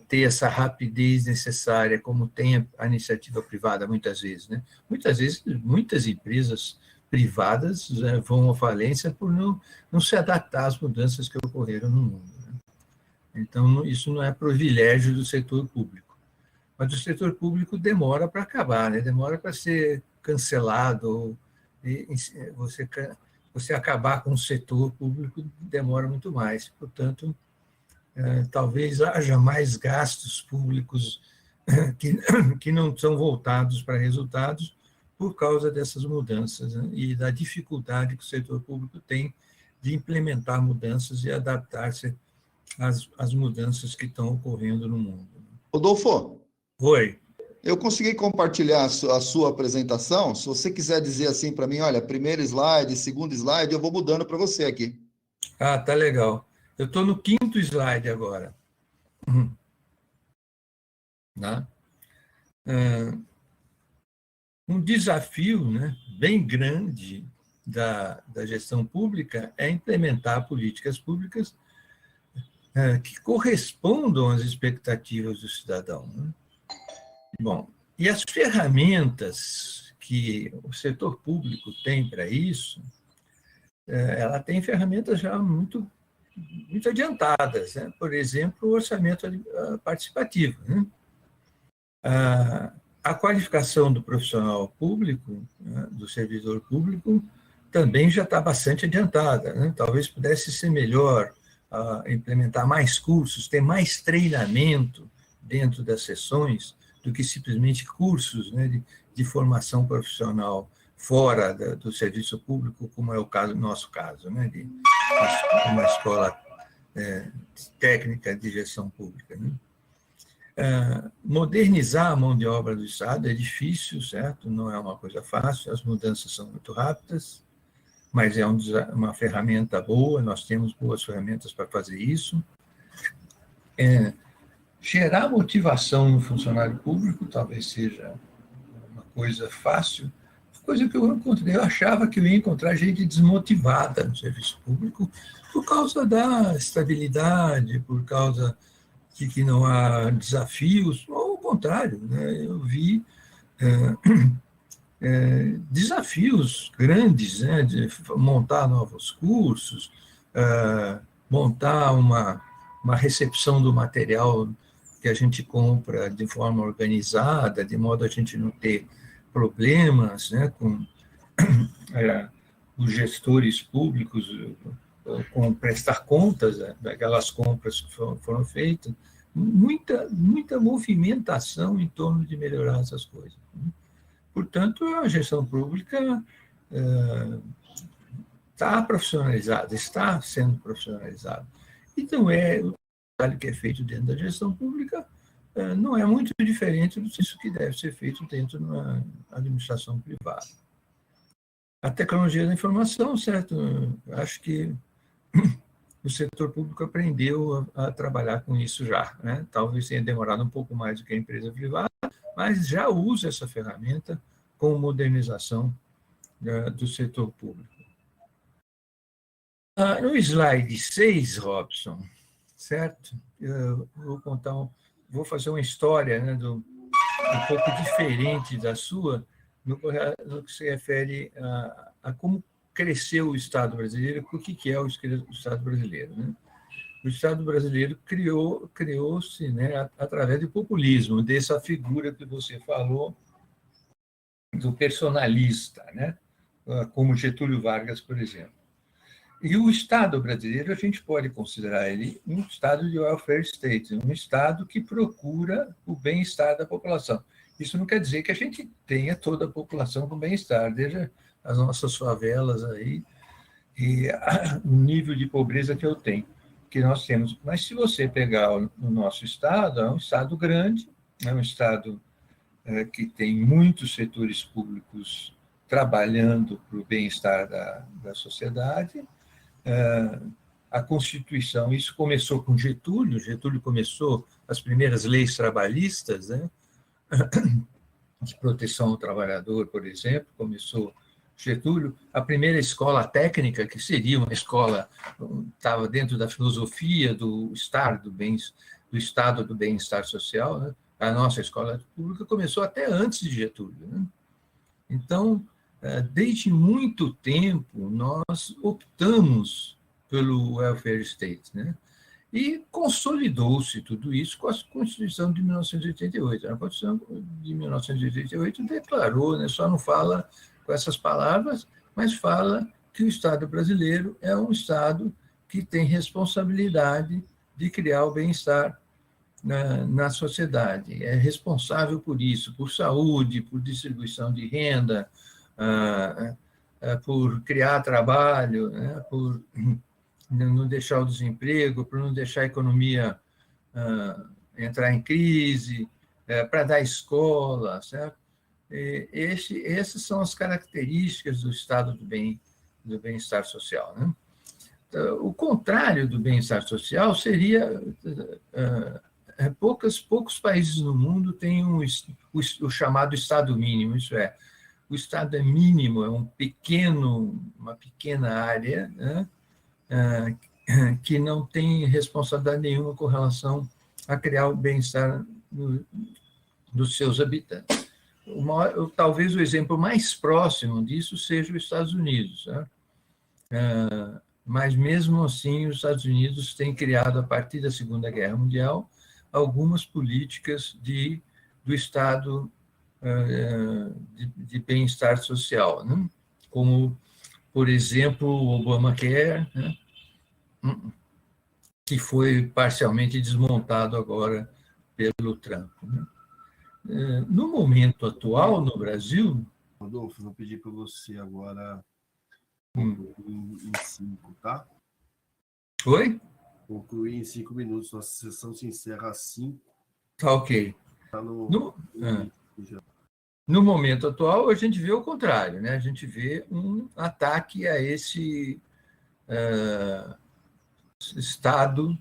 ter essa rapidez necessária, como tem a iniciativa privada, muitas vezes, né? Muitas vezes, muitas empresas privadas vão à falência por não se adaptar às mudanças que ocorreram no mundo, né? Então, isso não é privilégio do setor público. Mas o setor público demora para acabar, né? Demora para ser cancelado. Você acabar com o setor público demora muito mais. Portanto, talvez haja mais gastos públicos que não são voltados para resultados por causa dessas mudanças, né? E da dificuldade que o setor público tem de implementar mudanças e adaptar-se às mudanças que estão ocorrendo no mundo. Rodolfo, Oi. eu consegui compartilhar a sua apresentação. Se você quiser dizer assim para mim, olha, primeiro slide, segundo slide, eu vou mudando para você aqui. Ah, tá legal. Eu estou no 5º slide agora. Tá? Um desafio, né, bem grande da gestão pública é implementar políticas públicas que correspondam às expectativas do cidadão, né? Bom, e as ferramentas que o setor público tem para isso, ela tem ferramentas já muito adiantadas, né? Por exemplo, o orçamento participativo, né? A qualificação do profissional público, né, do servidor público, também já está bastante adiantada, né? Talvez pudesse ser melhor implementar mais cursos, ter mais treinamento dentro das sessões do que simplesmente cursos, né, de formação profissional fora do serviço público, como é o nosso caso, né, de uma escola técnica de gestão pública, né? Modernizar a mão de obra do Estado é difícil, certo? Não é uma coisa fácil, as mudanças são muito rápidas, mas é uma ferramenta boa, nós temos boas ferramentas para fazer isso. Gerar motivação no funcionário público talvez seja uma coisa fácil, coisa que eu encontrei. Eu achava que eu ia encontrar gente desmotivada no serviço público por causa da estabilidade, por causa de que não há desafios, ou ao contrário, né? Eu vi desafios grandes, né, de montar novos cursos, montar uma recepção do material que a gente compra de forma organizada, de modo a gente não ter problemas, né, com os gestores públicos, com prestar contas daquelas compras que foram feitas. Muita movimentação em torno de melhorar essas coisas. Portanto, a gestão pública está profissionalizada, está sendo profissionalizada. Então, o trabalho que é feito dentro da gestão pública não é muito diferente do que deve ser feito dentro de uma administração privada. A tecnologia da informação, certo? Acho que o setor público aprendeu a trabalhar com isso já, né? Talvez tenha demorado um pouco mais do que a empresa privada, mas já usa essa ferramenta com modernização do setor público. No slide 6, Robson, certo? Eu vou fazer uma história, né, um pouco diferente da sua, no que se refere a como cresceu o Estado brasileiro, o que é o Estado brasileiro, né? O Estado brasileiro criou-se, né, através do populismo, dessa figura que você falou, do personalista, né, como Getúlio Vargas, por exemplo. E o Estado brasileiro, a gente pode considerar ele um Estado de welfare state, um Estado que procura o bem-estar da população. Isso não quer dizer que a gente tenha toda a população com bem-estar, desde as nossas favelas aí, e o nível de pobreza que nós temos. Mas se você pegar o nosso Estado, é um Estado grande, é um Estado que tem muitos setores públicos trabalhando para o bem-estar da sociedade. A Constituição, isso começou com Getúlio começou as primeiras leis trabalhistas, né, de proteção ao trabalhador, por exemplo, começou Getúlio, a primeira escola técnica, que seria uma escola, estava dentro da filosofia do Estado do bem-estar social, né? A nossa escola pública começou até antes de Getúlio, né? Então, desde muito tempo, nós optamos pelo welfare state, né? E consolidou-se tudo isso com a Constituição de 1988. A Constituição de 1988 declarou, né, só não fala com essas palavras, mas fala que o Estado brasileiro é um Estado que tem responsabilidade de criar o bem-estar na sociedade. É responsável por isso, por saúde, por distribuição de renda, por criar trabalho, né, por não deixar o desemprego, por não deixar a economia entrar em crise, para dar escola, certo? Essas são as características do estado do bem-estar social, né? O contrário do bem-estar social seria poucos países no mundo têm o chamado estado mínimo, isso é, o estado é mínimo, é uma pequena área, né, que não tem responsabilidade nenhuma com relação a criar o bem-estar dos seus habitantes. Talvez o exemplo mais próximo disso seja os Estados Unidos, né? Mas, mesmo assim, os Estados Unidos têm criado, a partir da Segunda Guerra Mundial, algumas políticas do Estado de bem-estar social, né? Como, por exemplo, o Obamacare, né? Que foi parcialmente desmontado agora pelo Trump, né? No momento atual, no Brasil... Rodolfo, vou pedir para você agora concluir em 5, tá? Oi? Concluir em 5 minutos. Nossa sessão se encerra às 5. Tá ok. Tá no momento atual, a gente vê o contrário, né? A gente vê um ataque a esse estado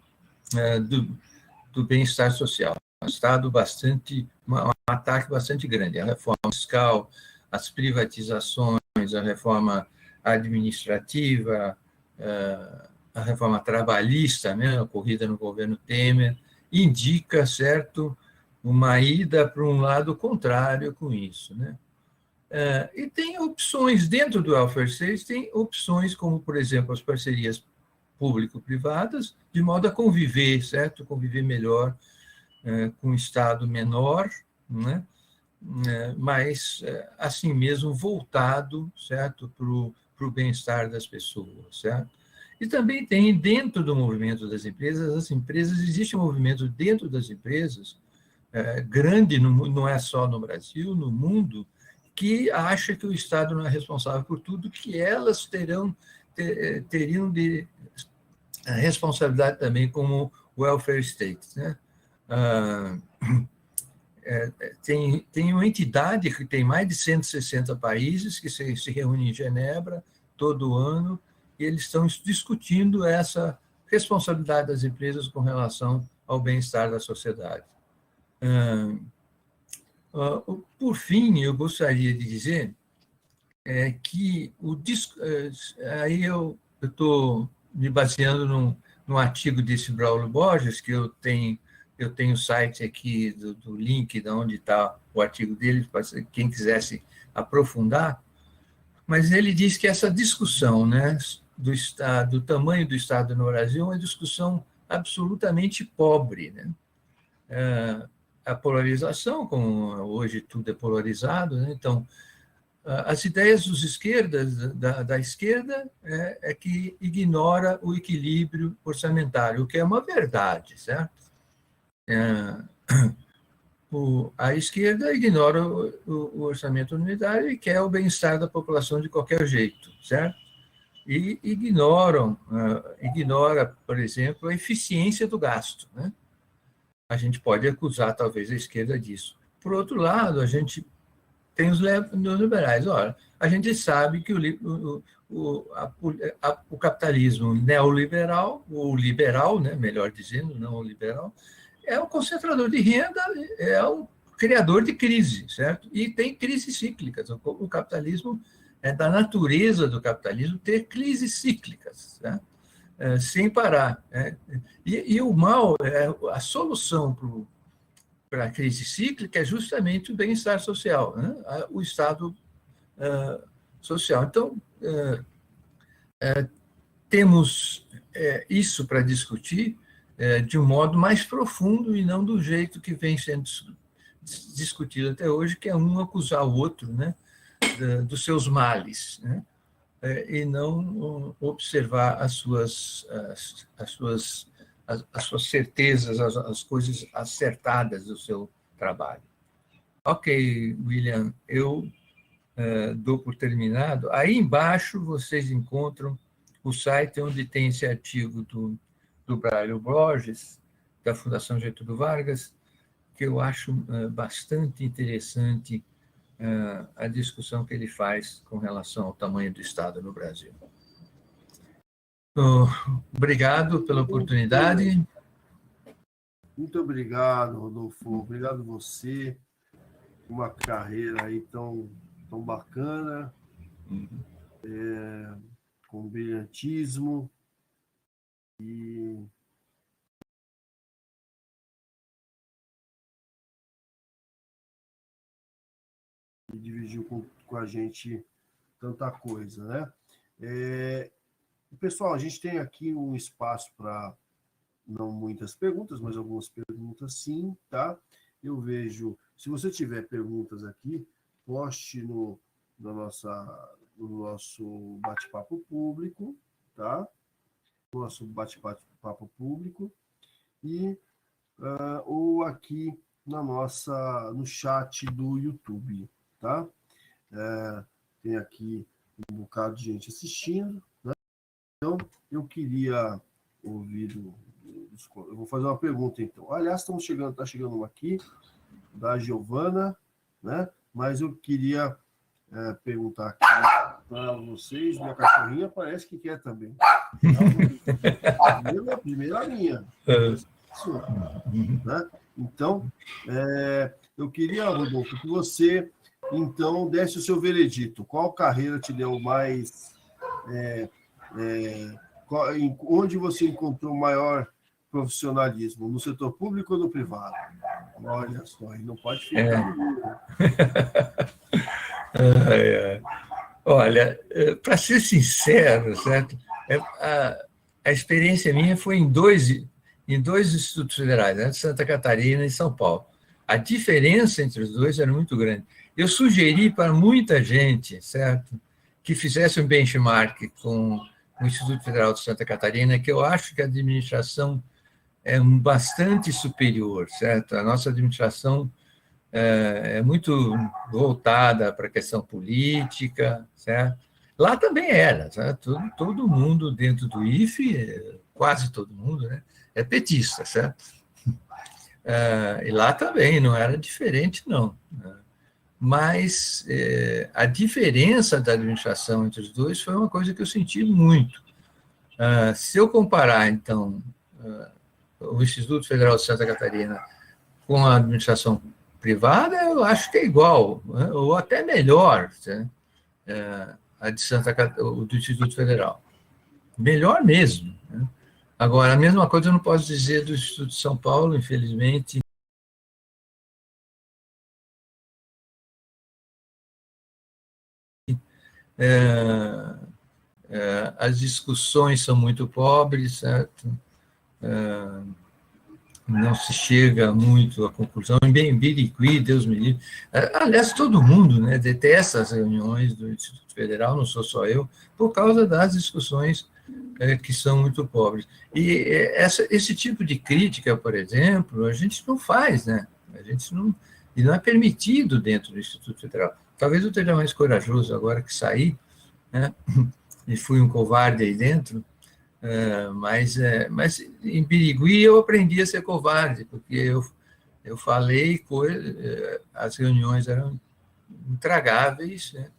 do bem-estar social. Um estado um ataque bastante grande. A reforma fiscal, as privatizações, a reforma administrativa, a reforma trabalhista, né, ocorrida no governo Temer, indica, certo, uma ida para um lado contrário com isso, né? E tem opções dentro do welfare state, tem opções como, por exemplo, as parcerias público-privadas, de modo a conviver, certo? Conviver melhor com um Estado menor, né? Mas, assim mesmo, voltado, certo, para o bem-estar das pessoas, certo? E também tem, dentro do movimento das empresas, existe um movimento dentro das empresas, grande, não é só no Brasil, no mundo, que acha que o Estado não é responsável por tudo, que elas teriam de responsabilidade também como welfare state, né? Tem uma entidade que tem mais de 160 países que se reúne em Genebra todo ano, e eles estão discutindo essa responsabilidade das empresas com relação ao bem-estar da sociedade. Por fim, eu gostaria de dizer que aí eu estou me baseando num artigo desse Braulio Borges, que eu tenho o site aqui do link de onde está o artigo dele, para quem quisesse aprofundar, mas ele diz que essa discussão, né, do tamanho do Estado no Brasil é uma discussão absolutamente pobre, né? A polarização, como hoje tudo é polarizado, né? Então, as ideias dos esquerdas, da esquerda é que ignora o equilíbrio orçamentário, o que é uma verdade, certo? A esquerda ignora o orçamento unitário e quer o bem-estar da população de qualquer jeito, certo? E ignora, por exemplo, a eficiência do gasto, né? A gente pode acusar, talvez, a esquerda disso. Por outro lado, a gente tem os neoliberais. Ora, a gente sabe que o capitalismo neoliberal, ou liberal, né, melhor dizendo, não o liberal, é um concentrador de renda, é um criador de crise, certo? E tem crises cíclicas. O capitalismo é da natureza do capitalismo ter crises cíclicas, né? Sem parar. Né? E o mal, a solução para a crise cíclica é justamente o bem-estar social, né? O Estado social. Então, temos isso para discutir de um modo mais profundo e não do jeito que vem sendo discutido até hoje, que é um acusar o outro, né, dos seus males, né, e não observar as suas certezas, as coisas acertadas do seu trabalho. Ok, William, eu dou por terminado. Aí embaixo vocês encontram o site onde tem esse artigo do Braulio Borges, da Fundação Getúlio Vargas, que eu acho bastante interessante a discussão que ele faz com relação ao tamanho do Estado no Brasil. Obrigado pela oportunidade. Muito obrigado, Rodolfo. Obrigado você. Uma carreira aí tão bacana, com brilhantismo e dividiu com a gente tanta coisa, né? Pessoal, a gente tem aqui um espaço para não muitas perguntas, mas algumas perguntas sim, tá? Eu vejo, se você tiver perguntas aqui, poste no nosso bate-papo público, tá? Nosso bate-papo público e ou aqui no chat do YouTube, tá? Tem aqui um bocado de gente assistindo, né? Então, eu queria ouvir eu vou fazer uma pergunta, então. Aliás, está chegando uma aqui, da Giovana, né? Mas eu queria perguntar aqui para vocês, minha cachorrinha parece que quer também. Primeira minha. Isso, né? Então, eu queria, Rodolfo, que você, então, desse o seu veredito. Qual carreira te deu mais... onde você encontrou maior profissionalismo? No setor público ou no privado? Olha só, não pode ficar. Olha, para ser sincero, certo? A experiência minha foi em dois institutos federais, né? Santa Catarina e São Paulo. A diferença entre os dois era muito grande. Eu sugeri para muita gente, certo, que fizesse um benchmark com o Instituto Federal de Santa Catarina, que eu acho que a administração é bastante superior, certo? A nossa administração é muito voltada para a questão política, certo? Lá também era, certo? Todo mundo dentro do IFE, quase todo mundo, né, é petista, certo? E lá também não era diferente, não. Mas a diferença da administração entre os dois foi uma coisa que eu senti muito. Se eu comparar, então, o Instituto Federal de Santa Catarina com a administração privada, eu acho que é igual, né? Ou até melhor, né? A de do Instituto Federal. Melhor mesmo, né? Agora, a mesma coisa eu não posso dizer do Instituto de São Paulo, infelizmente. As discussões são muito pobres, certo? Não se chega muito à conclusão. Em Birigui, Deus me livre. Aliás, todo mundo, né, detesta as reuniões do Instituto Federal, não sou só eu, por causa das discussões que são muito pobres. E esse tipo de crítica, por exemplo, a gente não faz, né? E não é permitido dentro do Instituto Federal. Talvez eu esteja mais corajoso agora que saí, né? E fui um covarde aí dentro, mas em Birigui eu aprendi a ser covarde, porque eu falei as reuniões eram intragáveis, né?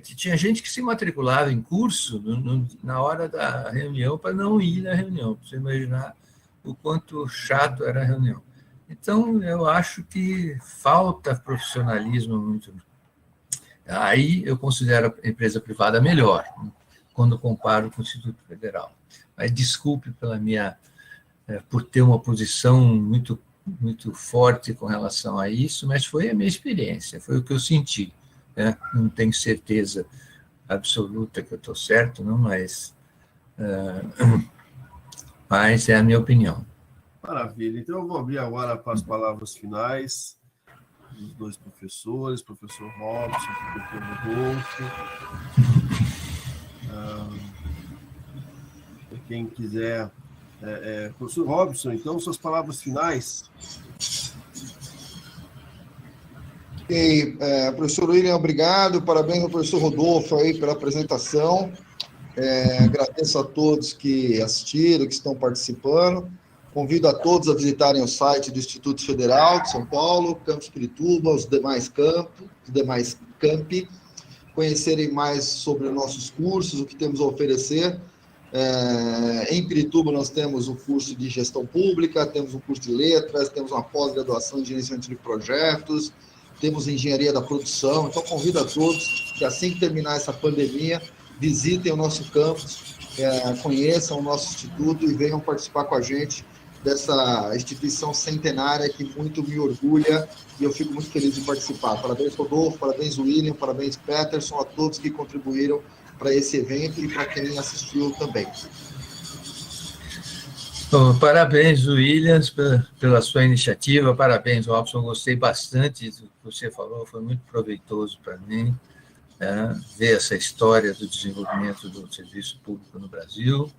Tinha gente que se matriculava em curso na hora da reunião para não ir na reunião, para você imaginar o quanto chato era a reunião. Então, eu acho que falta profissionalismo muito. Aí eu considero a empresa privada melhor, quando comparo com o Instituto Federal. Mas desculpe por ter uma posição muito forte com relação a isso, mas foi a minha experiência, foi o que eu senti. Né? Não tenho certeza absoluta que eu estou certo, não, mas é a minha opinião. Maravilha. Então, eu vou abrir agora para as palavras finais dos dois professores, professor Robson, professor Rodolfo. Quem quiser... professor Robson, então, suas palavras finais. Ok, professor William, obrigado. Parabéns ao professor Rodolfo aí pela apresentação. Agradeço a todos que assistiram, que estão participando. Convido a todos a visitarem o site do Instituto Federal de São Paulo, Campus Pirituba, os demais campi, conhecerem mais sobre os nossos cursos, o que temos a oferecer. Em Pirituba nós temos o curso de gestão pública, temos um curso de letras, temos uma pós-graduação em gerenciamento de projetos, temos engenharia da produção. Então convido a todos que assim que terminar essa pandemia, visitem o nosso campus, conheçam o nosso instituto e venham participar com a gente dessa instituição centenária que muito me orgulha e eu fico muito feliz de participar. Parabéns, Rodolfo, parabéns, William, parabéns, Peterson, a todos que contribuíram para esse evento e para quem assistiu também. Bom, parabéns, Williams, pela sua iniciativa, parabéns, Robson, gostei bastante do que você falou, foi muito proveitoso para mim, ver essa história do desenvolvimento do serviço público no Brasil.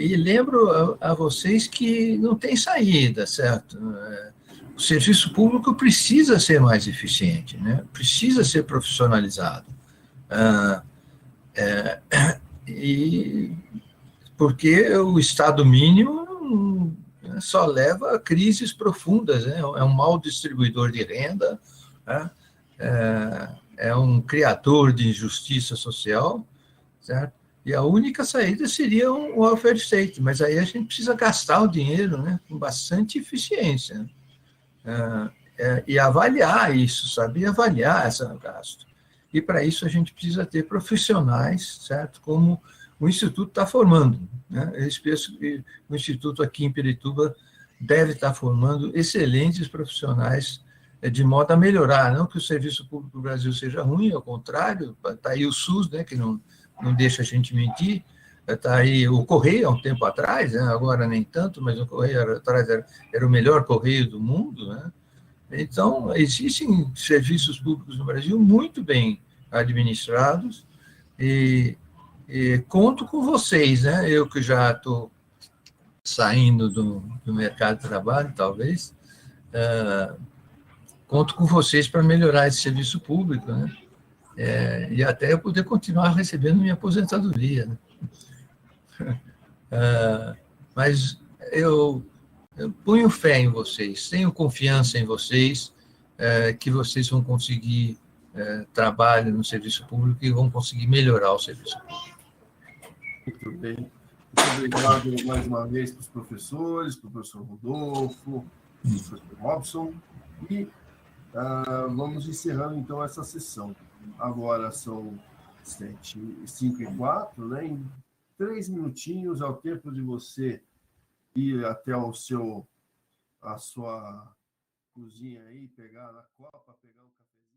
E lembro a vocês que não tem saída, certo? O serviço público precisa ser mais eficiente, né? Precisa ser profissionalizado. E porque o Estado mínimo só leva a crises profundas, né? É um mau distribuidor de renda, né? É um criador de injustiça social, certo? E a única saída seria um welfare state, mas aí a gente precisa gastar o dinheiro, né, com bastante eficiência. E avaliar isso, saber avaliar esse gasto. E para isso a gente precisa ter profissionais, certo? Como o Instituto está formando. Né? Eu penso que o Instituto aqui em Pirituba deve estar formando excelentes profissionais de modo a melhorar, não que o serviço público do Brasil seja ruim, ao contrário, está aí o SUS, né, que não deixa a gente mentir, está aí o Correio, há um tempo atrás, né, agora nem tanto, mas o Correio atrás era o melhor correio do mundo, né? Então, existem serviços públicos no Brasil muito bem administrados e conto com vocês, né? Eu que já estou saindo do mercado de trabalho, talvez, conto com vocês para melhorar esse serviço público, né? E até eu poder continuar recebendo minha aposentadoria, né? Mas eu ponho fé em vocês, tenho confiança em vocês, que vocês vão conseguir trabalho no serviço público e vão conseguir melhorar o serviço público. Muito bem. Muito obrigado mais uma vez para os professores, para o professor Rodolfo, para o professor Robson, e vamos encerrando então essa sessão. Agora são 5:04, né? Em 3 minutinhos é o tempo de você ir até a sua cozinha aí, pegar na copa, pegar um cafezinho.